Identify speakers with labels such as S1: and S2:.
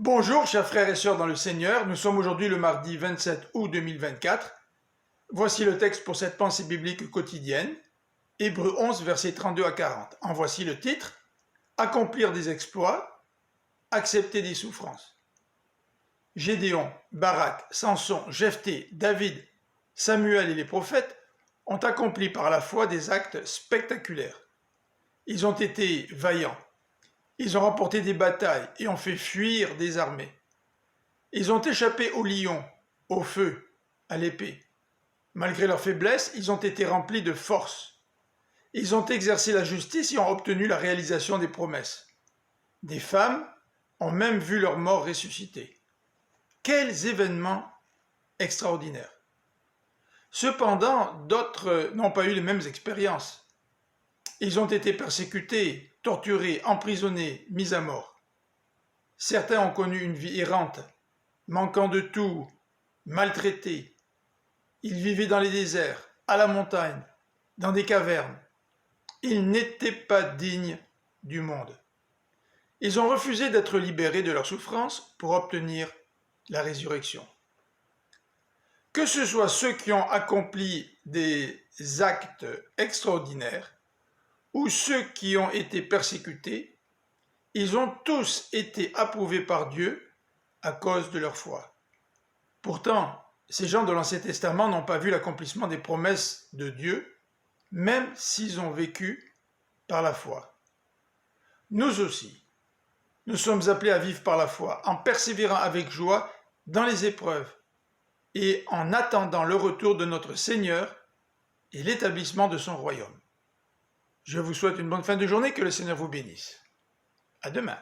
S1: Bonjour chers frères et sœurs dans le Seigneur, nous sommes aujourd'hui le mardi 27 août 2024. Voici le texte pour cette pensée biblique quotidienne, Hébreux 11, versets 32 à 40. En voici le titre, Accomplir des exploits, accepter des souffrances. Gédéon, Barak, Samson, Jephthé, David, Samuel et les prophètes ont accompli par la foi des actes spectaculaires. Ils ont été vaillants. Ils ont remporté des batailles et ont fait fuir des armées. Ils ont échappé au lion, au feu, à l'épée. Malgré leur faiblesse, ils ont été remplis de force. Ils ont exercé la justice et ont obtenu la réalisation des promesses. Des femmes ont même vu leur mort ressusciter. Quels événements extraordinaires! Cependant, d'autres n'ont pas eu les mêmes expériences. Ils ont été persécutés, torturés, emprisonnés, mis à mort. Certains ont connu une vie errante, manquant de tout, maltraités. Ils vivaient dans les déserts, à la montagne, dans des cavernes. Ils n'étaient pas dignes du monde. Ils ont refusé d'être libérés de leur souffrance pour obtenir la résurrection. Que ce soit ceux qui ont accompli des actes extraordinaires, ou ceux qui ont été persécutés, ils ont tous été approuvés par Dieu à cause de leur foi. Pourtant, ces gens de l'Ancien Testament n'ont pas vu l'accomplissement des promesses de Dieu, même s'ils ont vécu par la foi. Nous aussi, nous sommes appelés à vivre par la foi, en persévérant avec joie dans les épreuves et en attendant le retour de notre Seigneur et l'établissement de son royaume. Je vous souhaite une bonne fin de journée, que le Seigneur vous bénisse. À demain.